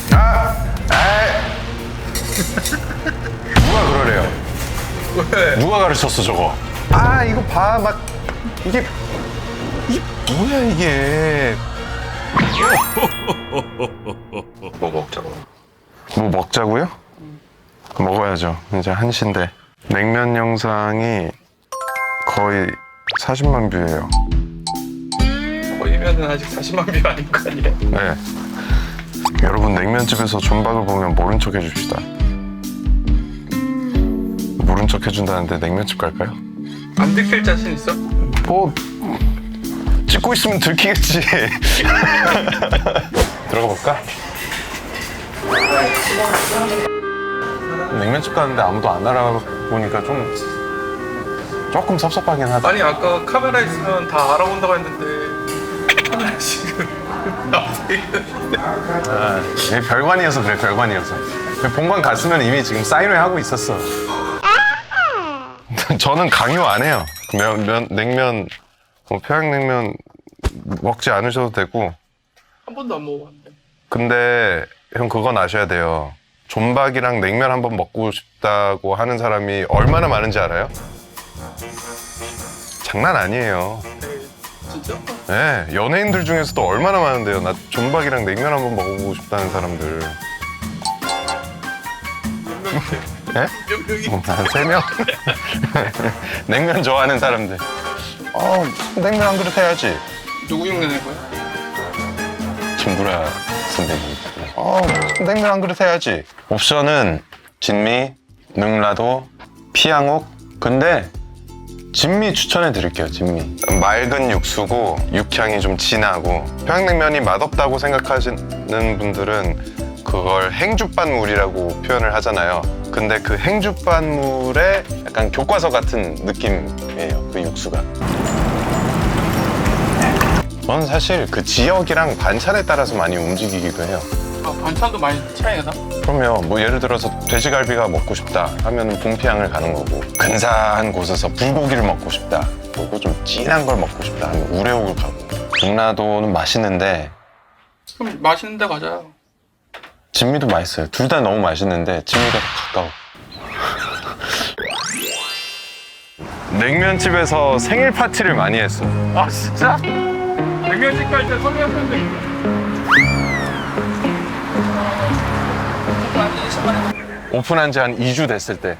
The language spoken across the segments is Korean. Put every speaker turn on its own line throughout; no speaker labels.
누가 그러래요?
왜?
누가 가르쳤어 저거? 이거 봐, 막 이게 뭐야 이게?
뭐 먹자고.
뭐 먹자고요? 먹어야죠. 이제 1시인데 냉면 영상이 거의 40만 뷰예요.
거의면은 아직 40만 뷰 아닐 거 아니에요?
네. 여러분 냉면집에서 존박을 보면 모른 척 해줍시다. 모른 척 해준다는데 냉면집 갈까요?
안 들킬 자신 있어?
뭐 찍고 있으면 들키겠지. 들어가 볼까? 냉면집 가는데 아무도 안 알아보니까 조금 섭섭하긴 하다.
아니 아까 카메라 있으면 다 알아본다고 했는데 카메라 지금 앞에 있는데.
이게 별관이어서 그래, 별관이어서. 본관 갔으면 이미 지금 사인회 하고 있었어. 저는 강요 안 해요. 냉면, 평양냉면 먹지 않으셔도 되고.
한 번도 안 먹어봤는데.
근데 형 그건 아셔야 돼요. 존박이랑 냉면 한번 먹고 싶다고 하는 사람이 얼마나 많은지 알아요? 장난 아니에요.
네, 진짜?
네, 연예인들 중에서도 얼마나 많은데요. 나 존박이랑 냉면 한번 먹어보고 싶다는 사람들. 네?
몇 명이?
한 3명? 냉면 좋아하는 사람들. 냉면 한 그릇 해야지.
누구 흉내 낼 거야?
김구라 선배님. 냉면 한 그릇 해야지. 옵션은 진미, 능라도, 피양옥. 근데 진미 추천해 드릴게요. 진미. 맑은 육수고 육향이 좀 진하고, 평양냉면이 맛없다고 생각하시는 분들은 그걸 행주반물이라고 표현을 하잖아요. 근데 그 행주반물의 약간 교과서 같은 느낌이에요. 그 육수가. 저는 사실 그 지역이랑 반찬에 따라서 많이 움직이기도 해요.
반찬도 많이 차이가 나?
그럼요. 뭐 예를 들어서 돼지갈비가 먹고 싶다 하면 봉피향을 가는 거고, 근사한 곳에서 불고기를 먹고 싶다, 그리고 좀 진한 걸 먹고 싶다 하면 우레옥을 가고. 능라도는 맛있는데
그럼 맛있는 데 가자.
진미도 맛있어요. 둘 다 너무 맛있는데 진미가 더 가까워. 냉면집에서 생일 파티를 많이 했어.
아 진짜? 냉면집 갈 때 설명했는데.
오픈한 지 한 2주 됐을 때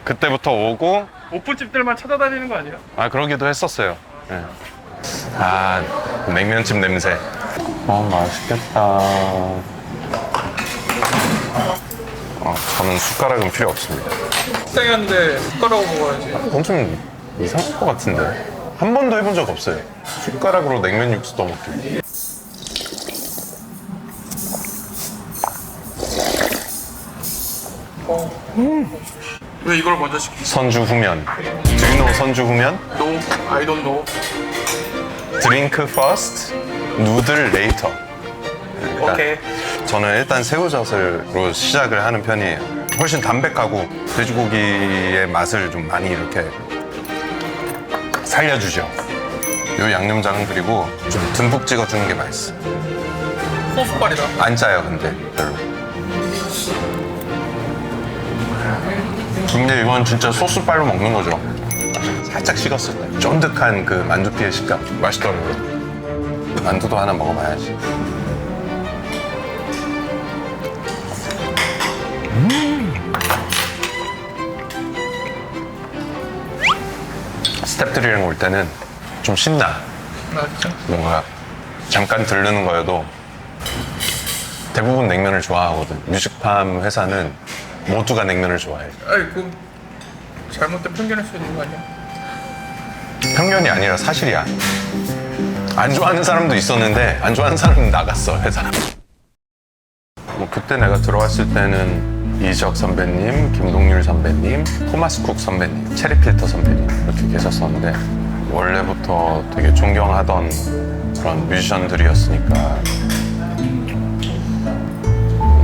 그때부터 오고.
오픈집들만 찾아다니는 거 아니야?
그러기도 했었어요. 네. 냉면집 냄새. 맛있겠다. 저는 숟가락은 필요 없습니다.
식당이었는데 숟가락으로 먹어야지.
그건 좀 이상할 것 같은데. 한 번도 해본 적 없어요. 숟가락으로 냉면 육수 떠먹기.
왜 이걸 먼저 시키지?
선주 후면. Do you know 선주 후면?
No, I don't know.
Drink first, noodle later. 일단
오케이.
저는 일단 새우젓으로 시작을 하는 편이에요. 훨씬 담백하고 돼지고기의 맛을 좀 많이 이렇게 살려주죠. 요 양념장은 그리고 좀 듬뿍 찍어주는 게 맛있어.
소스발이다.
안 짜요, 근데 별로. 근데 이건 진짜 소스발로 먹는 거죠. 살짝 식었을 때 쫀득한 그 만두피의 식감 맛있더라고요. 만두도 하나 먹어봐야지. 스태프들이랑 올 때는 좀 신나.
진짜?
뭔가 잠깐 들르는 거여도 대부분 냉면을 좋아하거든. 뮤직팜 회사는 모두가 냉면을 좋아해.
아니 그 잘못된 편견일 수 있는 거 아니야?
편견이 아니라 사실이야. 안 좋아하는 사람도 있었는데 안 좋아하는 사람은 나갔어, 회사. 그때 내가 들어왔을 때는 이적 선배님, 김동률 선배님, 토마스 쿡 선배님, 체리필터 선배님 이렇게 계셨었는데, 원래부터 되게 존경하던 그런 뮤지션들이었으니까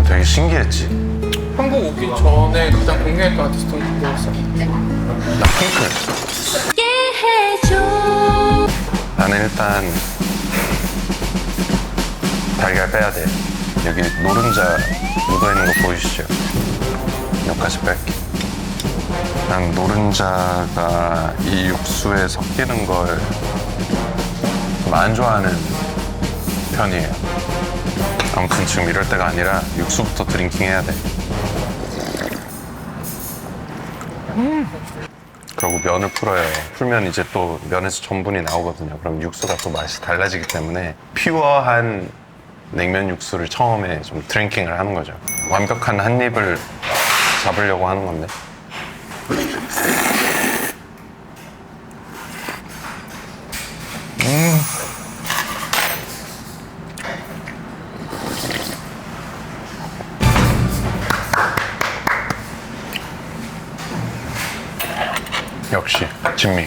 되게 신기했지.
한국 오기 전에 가장 공개했던 아티스트는 누구였어?
나 핑클. 나는 일단 달걀 빼야 돼. 여기 노른자 묻어있는 거 보이시죠? 여기까지 뺄게. 난 노른자가 이 육수에 섞이는 걸 좀 안 좋아하는 편이에요. 아무튼 지금 이럴 때가 아니라 육수부터 드링킹 해야 돼. 그리고 면을 풀어요. 풀면 이제 또 면에서 전분이 나오거든요. 그럼 육수가 또 맛이 달라지기 때문에 퓨어한 냉면 육수를 처음에 좀 드링킹을 하는 거죠. 완벽한 한 입을 잡으려고 하는 건데. 역시 진미.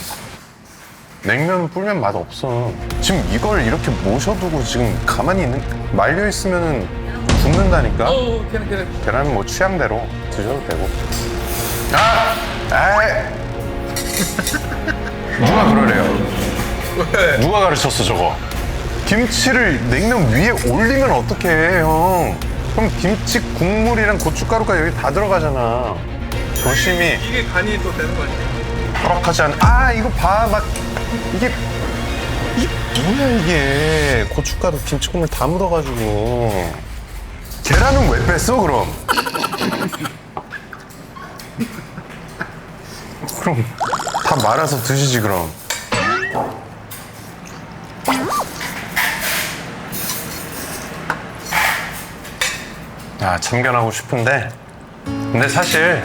냉면 불면 맛 없어. 지금 이걸 이렇게 모셔두고 지금 가만히 말려 있으면은 죽는다니까.
걔는.
계란은 뭐 취향대로 드셔도 되고. 아! 에이! 누가 그러래요?
왜?
누가 가르쳤어 저거? 김치를 냉면 위에 올리면 어떡해 형? 그럼 김치 국물이랑 고춧가루가 여기 다 들어가잖아. 조심히.
이게 간이 또 되는 거 아니야?
허락하지 않은. 아 이거 봐 막 이게 뭐야 이게 고춧가루 김치국물 다 묻어가지고. 계란은 왜 뺐어 그럼? 그럼 다 말아서 드시지 그럼. 아 참견하고 싶은데 근데 사실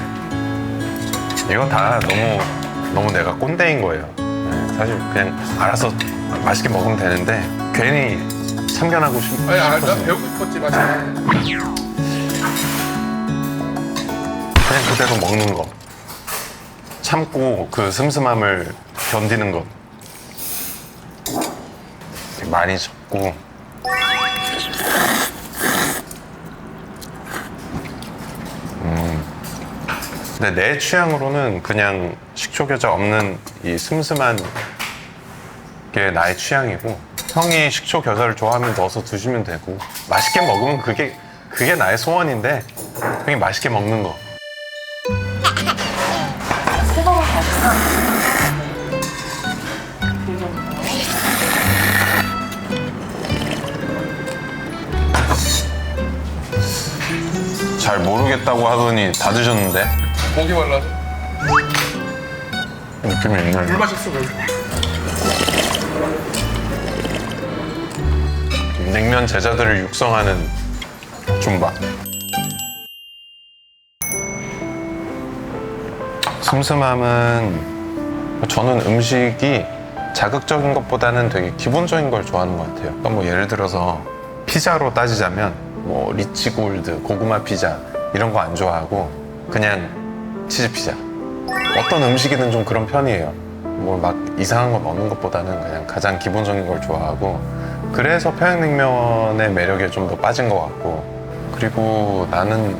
이거 다 너무 내가 꼰대인 거예요. 네, 사실 그냥 알아서 맛있게 먹으면 되는데 괜히 참견하고
아니, 나
싶어서
배우고 싶었지, 맞아.
그냥 그대로 먹는 거. 참고 그 슴슴함을 견디는 거. 이렇게 많이 적고. 근데 내 취향으로는 그냥 식초 겨자 없는 이 슴슴한 게 나의 취향이고, 형이 식초 겨자를 좋아하면 넣어서 드시면 되고, 맛있게 먹으면 그게 나의 소원인데, 형이 맛있게 먹는 거. 잘 모르겠다고 하더니 다 드셨는데?
목이 말라서.
느낌이
물
있네.
마셨어, 물.
냉면 제자들을 육성하는 줌바. 슴슴함은 저는 음식이 자극적인 것보다는 되게 기본적인 걸 좋아하는 것 같아요. 그러니까 뭐 예를 들어서 피자로 따지자면 뭐 리치골드, 고구마 피자 이런 거 안 좋아하고 그냥 치즈 피자. 어떤 음식이든 좀 그런 편이에요. 뭐 막 이상한 거 넣는 것보다는 그냥 가장 기본적인 걸 좋아하고 그래서 평양냉면의 매력에 좀 더 빠진 것 같고 그리고 나는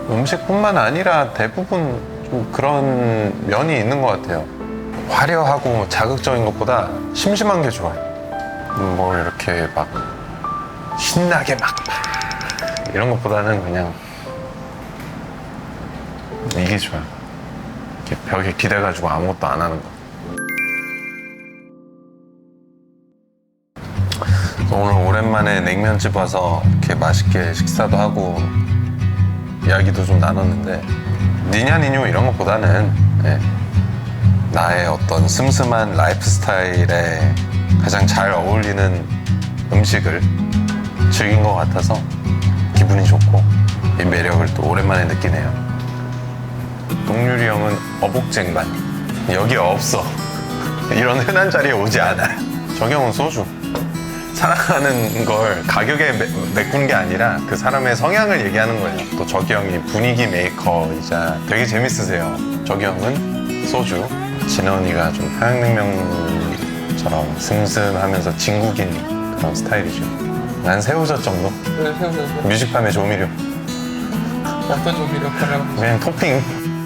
음식뿐만 아니라 대부분 좀 그런 면이 있는 것 같아요. 화려하고 자극적인 것보다 심심한 게 좋아요. 뭐 이렇게 막 신나게 막 이런 것보다는 그냥 이게 좋아요. 이렇게 벽에 기대가지고 아무것도 안 하는 거. 오늘 오랜만에 냉면집 와서 이렇게 맛있게 식사도 하고 이야기도 좀 나눴는데 니냐 니뇨 이런 것보다는 나의 어떤 슴슴한 라이프 스타일에 가장 잘 어울리는 음식을 즐긴 것 같아서 기분이 좋고 이 매력을 또 오랜만에 느끼네요. 동률이 형은 어복쟁반. 여기 없어. 이런 흔한 자리에 오지 않아. 정형은 소주. 사랑하는 걸 가격에 메꾸는 게 아니라 그 사람의 성향을 얘기하는 거예요. 또 저기 형이 분위기 메이커이자 되게 재밌으세요. 저기 형은 소주. 진원이가 좀 평양냉면처럼 슴슴하면서 진국인 그런 스타일이죠. 난 새우젓 정도.
네, 새우젓.
뮤직팜의 조미료.
어떤 조미료 하려고?
그냥 토핑.